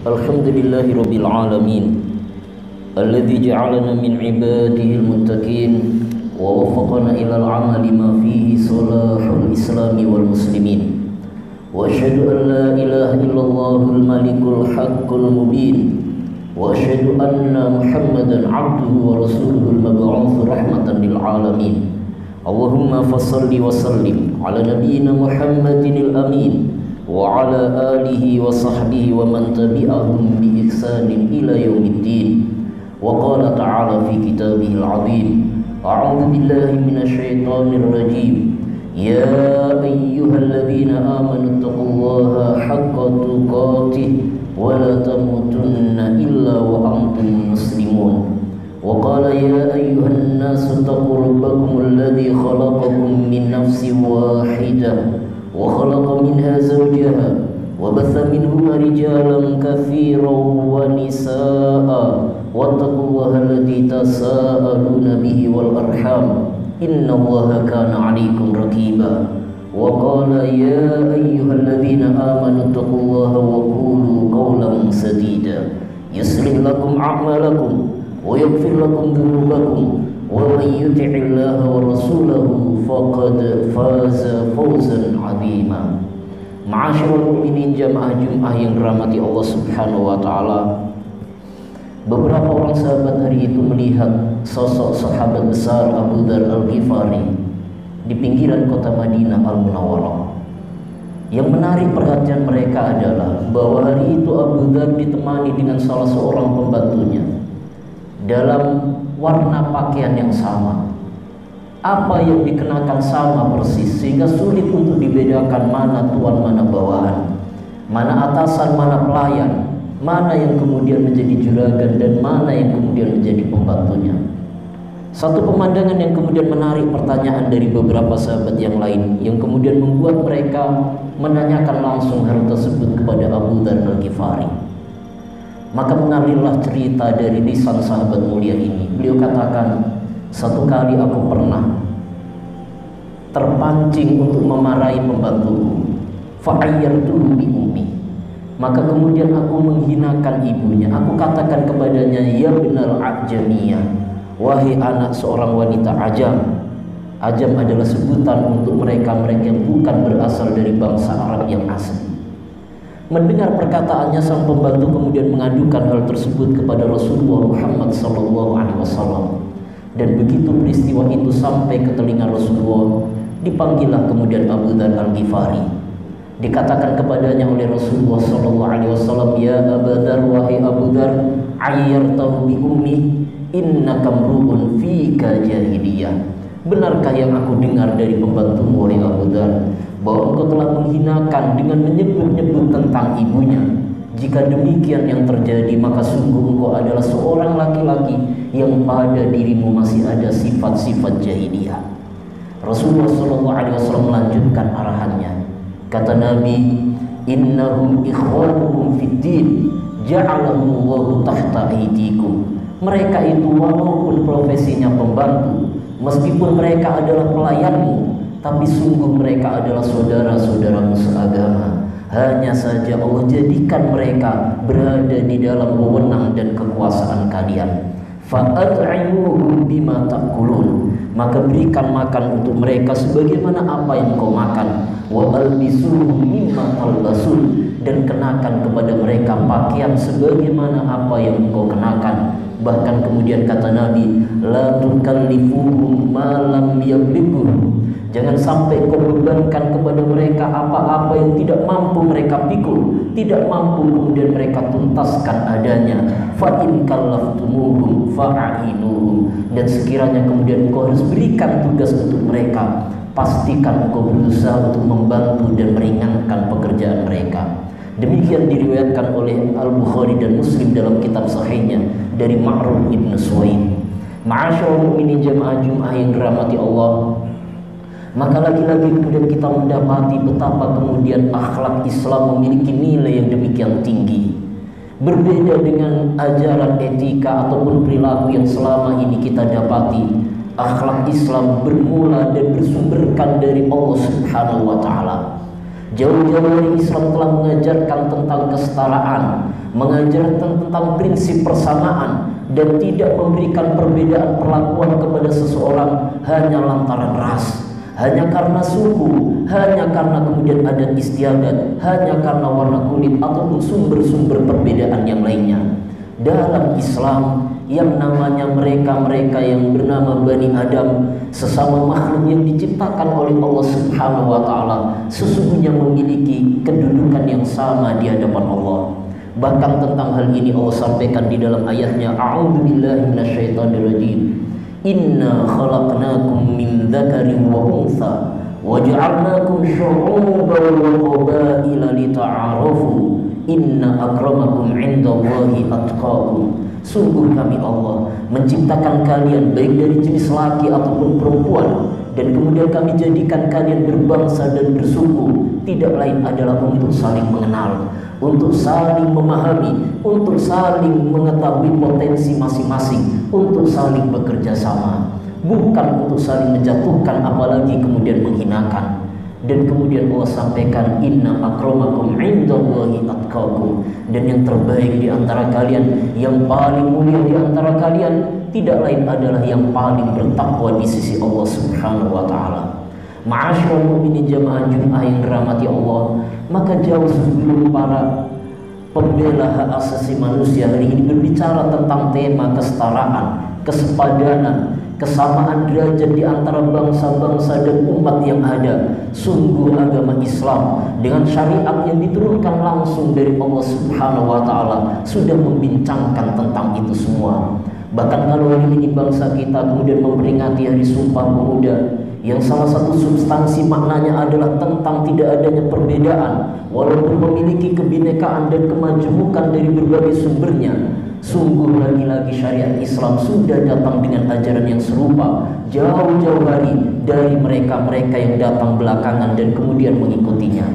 Alhamdulillahirabbil alamin alladzi ja'alana min ibadihi almuttaqin wa waffaqana ila al-'amali ma fihi salahul islami wal muslimin. Wa asyhadu an la ilaha illallahul malikul haqqul mubin wa asyhadu anna Muhammadan 'abduhu wa rasuluhul mab'uts rahmatan lil alamin. Allahumma fassalli wa sallim ala nabiyyina Muhammadinil amin wa ala alihi wa sahbihi wa man tabi'ahum bi ihsanin ila yaumiddin. Wa qala ta'ala fi kitabihil 'azim, a'udzu billahi minasy syaithanir rajim. Ya ayyuhalladzina amanu taqullaha haqqa tuqatih wa la tamutunna illa wa antum muslimun. Wa qala ya ayyuhan nasu taqu rabbakum alladzi khalaqakum min nafsin wahidah wa khalaqa minha zawjaha wa batha minhuma rijalan katsiran wa nisaa wattaqullaha alladzi tasaaluna bihi wal arham innallaha kana 'alaikum raqiba. Wa qala ya ayyuhalladzina amanu taqullaha wa qulu qawlan sadida yuslih lakum a'malakum wa yaghfir lakum dhunubakum wa man yuti'illaha wa rasulahu faqad faza fawzan 'azima. Ma'asyiral mu'minin jamaah Jumat yang dirahmati Allah Subhanahu wa taala. Beberapa orang sahabat hari itu melihat sosok sahabat besar Abu Dzar Al-Ghifari di pinggiran kota Madinah Al-Munawwarah. Yang menarik perhatian mereka adalah bahwa hari itu Abu Dzar ditemani dengan salah seorang pembantunya dalam warna pakaian yang sama. Apa yang dikenakan sama persis sehingga sulit untuk dibedakan mana tuan mana bawahan, mana atasan mana pelayan, mana yang kemudian menjadi juragan dan mana yang kemudian menjadi pembantunya. Satu pemandangan yang kemudian menarik pertanyaan dari beberapa sahabat yang lain, yang kemudian membuat mereka menanyakan langsung hal tersebut kepada Abu Dzar Al-Ghifari. Maka mengalirlah cerita dari lisan sahabat mulia ini. Beliau katakan, satu kali aku pernah terpancing untuk memarahi pembantuku, fa'ayyartuhu bi ummi. Maka kemudian aku menghinakan ibunya. Aku katakan kepadanya, ya binal ajamiyah, wahai anak seorang wanita ajam. Ajam adalah sebutan untuk mereka-mereka yang bukan berasal dari bangsa Arab yang asli. Mendengar perkataannya, sang pembantu kemudian mengadukan hal tersebut kepada Rasulullah Muhammad SAW. Dan begitu peristiwa itu sampai ke telinga Rasulullah, dipanggillah kemudian Abu Dzar Al-Ghifari. Dikatakan kepadanya oleh Rasulullah SAW, ya Abu Dzar, wahai Abu Dzar, ayyartahu bi ummi innaka mru'un fika jahiliyah. Benarkah yang aku dengar dari pembantumu, wahai Abu Dzar, bahwa engkau telah menghinakan dengan menyebut-nyebut tentang ibunya? Jika demikian yang terjadi, maka sungguh engkau adalah seorang laki-laki yang pada dirimu masih ada sifat-sifat jahiliyah. Rasulullah SAW melanjutkan arahannya. Kata Nabi, innahum ikhwanukum fid din ja'alahumullahu tahta aydikum. Mereka itu walaupun profesinya pembantu, meskipun mereka adalah pelayanmu, tapi sungguh mereka adalah saudara-saudaramu seagama. Hanya saja Allah jadikan mereka berada di dalam wewenang dan kekuasaan kalian. Fa'at'imuhum bima ta'kulun. Maka berikan makan untuk mereka sebagaimana apa yang kau makan. Wa albisuhum mimma talbasun. Dan kenakan kepada mereka pakaian sebagaimana apa yang kau kenakan. Bahkan kemudian kata Nabi, la tukallifuhum ma lam yablighum. Jangan sampai kau bebankan kepada mereka apa-apa yang tidak mampu mereka pikul, tidak mampu kemudian mereka tuntaskan adanya. Fa in kallaftumuhum fa'ainuhum. Dan sekiranya kemudian kau harus berikan tugas untuk mereka, pastikan kau berusaha untuk membantu dan meringankan pekerjaan mereka. Demikian diriwayatkan oleh Al-Bukhari dan Muslim dalam kitab sahihnya dari Ma'ruf ibn Suwaid. Ma'asyiral mu'minin jamaah Jumat yang dirahmati Allah. Maka lagi-lagi kemudian kita mendapati betapa kemudian akhlak Islam memiliki nilai yang demikian tinggi. Berbeda dengan ajaran etika ataupun perilaku yang selama ini kita dapati. Akhlak Islam bermula dan bersumberkan dari Allah Subhanahu wa taala. Jauh-jauh dari Islam telah mengajarkan tentang kesetaraan, mengajarkan tentang prinsip persamaan dan tidak memberikan perbedaan perlakuan kepada seseorang hanya lantaran ras, hanya karena suku, hanya karena kemudian adat istiadat, hanya karena warna kulit ataupun sumber-sumber perbedaan yang lainnya. Dalam Islam yang namanya mereka yang bernama Bani Adam, sesama makhluk yang diciptakan oleh Allah Subhanahu wa taala, sesungguhnya memiliki kedudukan yang sama di hadapan Allah. Bahkan tentang hal ini Allah sampaikan di dalam ayatnya, a'udzubillahi minasyaitonirrajim. Inna khalaqnakum min dzakarin wa untha wa ja'alnakum syu'uban wa qabaila lita'arafu. Inna akramakum 'indallahi atqakum. Sungguh kami Allah menciptakan kalian baik dari jenis laki ataupun perempuan, dan kemudian kami jadikan kalian berbangsa dan bersuku, tidak lain adalah untuk saling mengenal, untuk saling memahami, untuk saling mengetahui potensi masing-masing, untuk saling bekerja sama, bukan untuk saling menjatuhkan apalagi kemudian menghinakan. Dan kemudian Allah sampaikan, inna akramakum 'indallahi atqakum, dan yang terbaik di antara kalian, yang paling mulia di antara kalian, tidak lain adalah yang paling bertakwa di sisi Allah Subhanahu wa taala. Ma'asyiral mu'minin jamaah Jumat yang dirahmati Allah, maka jauh sebelum para pembela hak asasi manusia hari ini berbicara tentang tema kesetaraan, kesepadanan, kesamaan derajat di antara bangsa-bangsa dan umat yang ada, sungguh agama Islam dengan syariat yang diturunkan langsung dari Allah Subhanahu wa taala sudah membincangkan tentang itu semua. Bahkan kalau hari ini bangsa kita kemudian memperingati Hari Sumpah Pemuda, yang salah satu substansi maknanya adalah tentang tidak adanya perbedaan walaupun memiliki kebinekaan dan kemajemukan dari berbagai sumbernya. Sungguh lagi-lagi syariat Islam sudah datang dengan ajaran yang serupa jauh-jauh hari dari mereka-mereka yang datang belakangan dan kemudian mengikutinya.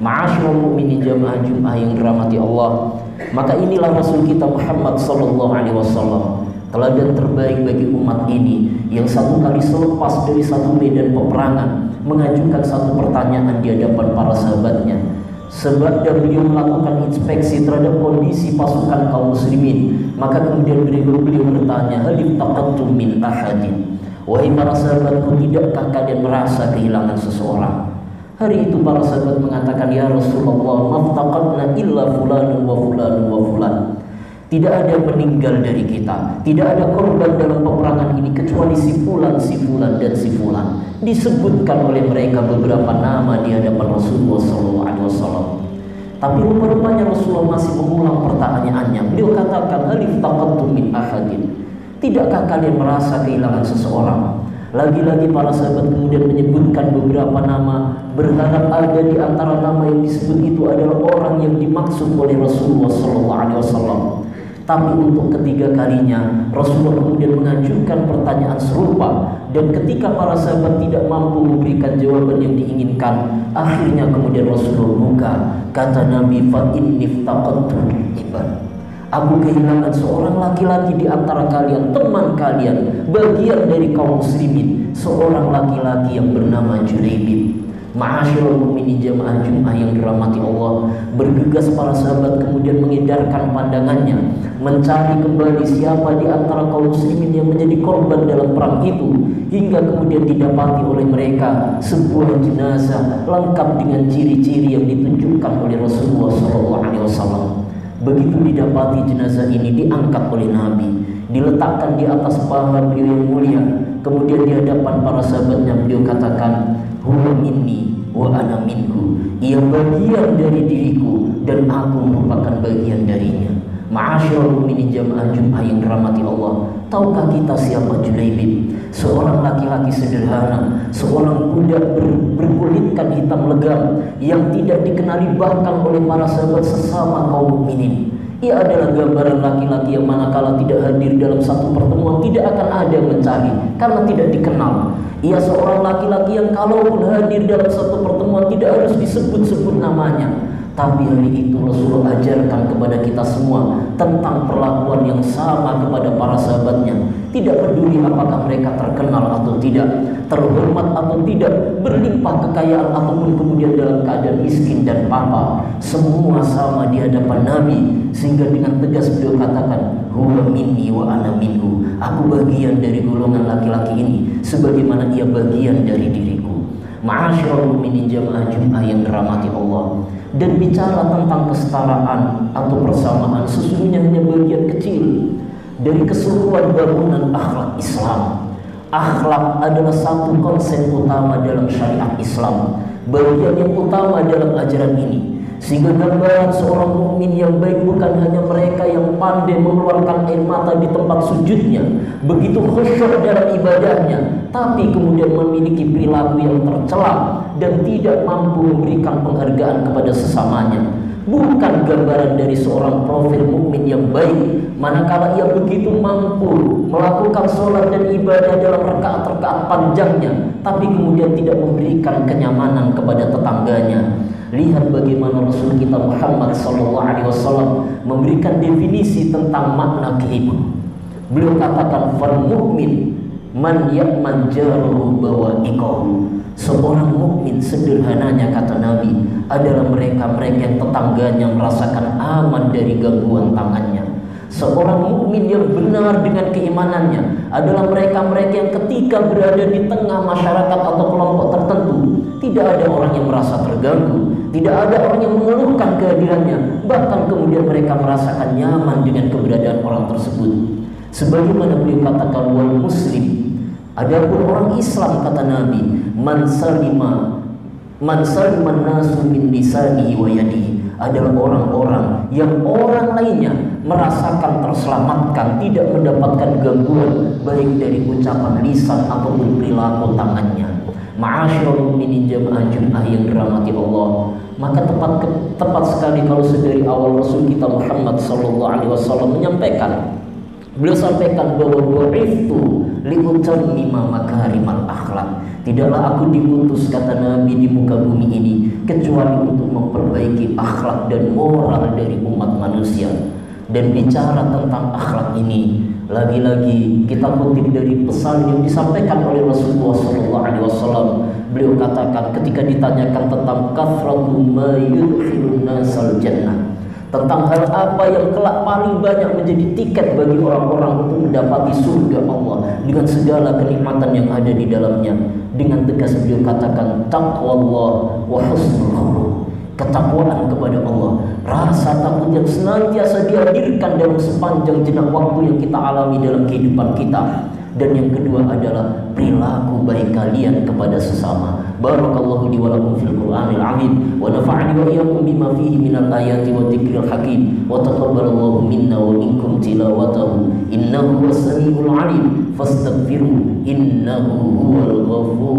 Ma'asyiral mu'minin jamaah Jumat yang dirahmati Allah, maka inilah Rasul kita Muhammad sallallahu alaihi wasallam, teladan terbaik bagi umat ini, yang satu kali selepas dari satu medan peperangan mengajukan satu pertanyaan di hadapan para sahabatnya. Sebab beliau melakukan inspeksi terhadap kondisi pasukan kaum muslimin, maka kemudian beliau bertanya, halif taqattum min ahadin, wahai para sahabatku, tidakkah kalian merasa kehilangan seseorang? Hari itu para sahabat mengatakan, ya Rasulullah, maftaqadna illa fulanun wa fulanun wa fulan. Tidak ada yang meninggal dari kita, tidak ada korban dalam peperangan ini kecuali si fulan, dan si fulan. Disebutkan oleh mereka beberapa nama di hadapan Rasulullah SAW. Tapi rupa-rupanya Rasulullah masih mengulang pertanyaannya. Beliau katakan, halif taqattum min ahadin, tidakkah kalian merasa kehilangan seseorang? Lagi-lagi para sahabat kemudian menyebutkan beberapa nama, berharap ada di antara nama yang disebut itu adalah orang yang dimaksud oleh Rasulullah SAW. Tapi untuk ketiga kalinya Rasulullah kemudian mengajukan pertanyaan serupa, dan ketika para sahabat tidak mampu memberikan jawaban yang diinginkan, akhirnya kemudian Rasulullah buka, kata Nabi, fa inni iftaqadtu ibad, aku kehilangan seorang laki-laki di antara kalian, teman kalian, bagian dari kaum muslimin, seorang laki-laki yang bernama Julaibib. Ma'asyiral mu'minin jamaah Jumat yang dirahmati Allah, bergegas para sahabat kemudian mengedarkan pandangannya, mencari kembali siapa di antara kaum muslimin yang menjadi korban dalam perang itu, hingga kemudian didapati oleh mereka sebuah jenazah lengkap dengan ciri-ciri yang ditunjukkan oleh Rasulullah SAW. Begitu didapati jenazah ini, diangkat oleh Nabi, diletakkan di atas paha beliau yang mulia, kemudian di hadapan para sahabatnya beliau katakan, huwa minni wa ana minhu, ia bagian dari diriku dan aku merupakan bagian darinya. Ma'asyiral mu'minin jamaah Jumat yang dirahmati Allah, tahukah kita siapa Julaibib? Seorang laki-laki sederhana, seorang budak berkulitkan hitam legam yang tidak dikenali bahkan oleh para sahabat sesama kaum mukminin. Ia adalah gambaran laki-laki yang manakala tidak hadir dalam satu pertemuan tidak akan ada yang mencari karena tidak dikenal. Ia seorang laki-laki yang kalaupun hadir dalam satu pertemuan tidak harus disebut-sebut namanya. Tapi hari itu Rasulullah ajarkan kepada kita semua tentang perlakuan yang sama kepada para sahabatnya. Tidak peduli apakah mereka terkenal atau tidak, terhormat atau tidak, berlimpah kekayaan ataupun kemudian dalam keadaan miskin dan papa, semua sama di hadapan Nabi. Sehingga dengan tegas beliau katakan, huwa minni wa ana minhu, aku bagian dari golongan laki-laki ini sebagaimana ia bagian dari diriku. Ma'asyiral mu'minin jamaah Jumat yang dirahmati Allah. Dan bicara tentang kesetaraan atau persamaan sesungguhnya hanya bagian kecil dari keseluruhan bangunan akhlak Islam. Akhlak adalah satu konsep utama dalam syariat Islam, bagian yang utama dalam ajaran ini. Sehingga gambaran seorang mukmin yang baik bukan hanya mereka yang pandai mengeluarkan air mata di tempat sujudnya, begitu khusyuk dalam ibadahnya, tapi kemudian memiliki perilaku yang tercela dan tidak mampu memberikan penghargaan kepada sesamanya. Bukan gambaran dari seorang profil mukmin yang baik, manakala ia begitu mampu melakukan sholat dan ibadah dalam rakaat-rakaat panjangnya, tapi kemudian tidak memberikan kenyamanan kepada tetangganya. Lihat bagaimana Rasul kita Muhammad SAW memberikan definisi tentang makna kehidupan. Beliau katakan, fal mukmin man ya'man jaruhu bawa'iqahu. Seorang mukmin sederhananya, kata Nabi, adalah mereka-mereka yang tetangganya merasakan aman dari gangguan tangannya. Seorang mukmin yang benar dengan keimanannya adalah mereka-mereka yang ketika berada di tengah masyarakat atau kelompok tertentu, tidak ada orang yang merasa terganggu, tidak ada orang yang mengeluhkan kehadirannya, bahkan kemudian mereka merasakan nyaman dengan keberadaan orang tersebut. Sebagaimana beliau katakan, wal muslim, adapun orang Islam, kata Nabi, man salima nasu min lisanihi wa yadihi, adalah orang-orang yang orang lainnya merasakan terselamatkan, tidak mendapatkan gangguan baik dari ucapan lisan ataupun perilaku tangannya. Ma'asyiral mu'minin jamaah Jumat yang dirahmati Allah, maka tepat sekali kalau sedari awal Rasul kita Muhammad SAW menyampaikan, beliau sampaikan bahwa bu'ithu liutammima makarimal akhlak. Tidaklah aku diutus, kata Nabi, di muka bumi ini kecuali untuk memperbaiki akhlak dan moral dari umat manusia. Dan bicara tentang akhlak ini, lagi-lagi kita kutip dari pesan yang disampaikan oleh Rasulullah SAW. Beliau katakan ketika ditanyakan tentang kathratu ma yudkhilun nasal jannah, tentang hal apa yang kelak paling banyak menjadi tiket bagi orang-orang untuk mendapati surga Allah dengan segala kenikmatan yang ada di dalamnya. Dengan tegas beliau katakan, taqwallah wa husnul khuluq, ketakwaan kepada Allah, rasa takut yang senantiasa dihadirkan dalam sepanjang jenak waktu yang kita alami dalam kehidupan kita. Dan yang kedua adalah perilaku baik kalian kepada sesama. Barakallahu li wa lakum fil Qur'anil azim wa nafa'ani wa iyyakum bima fihi minal ayati wa dzikril hakim wa taqabbalallahu minna wa minkum tilawatahu innahu was-sami'ul 'alim fastaghfiruhu innahu huwal ghafurur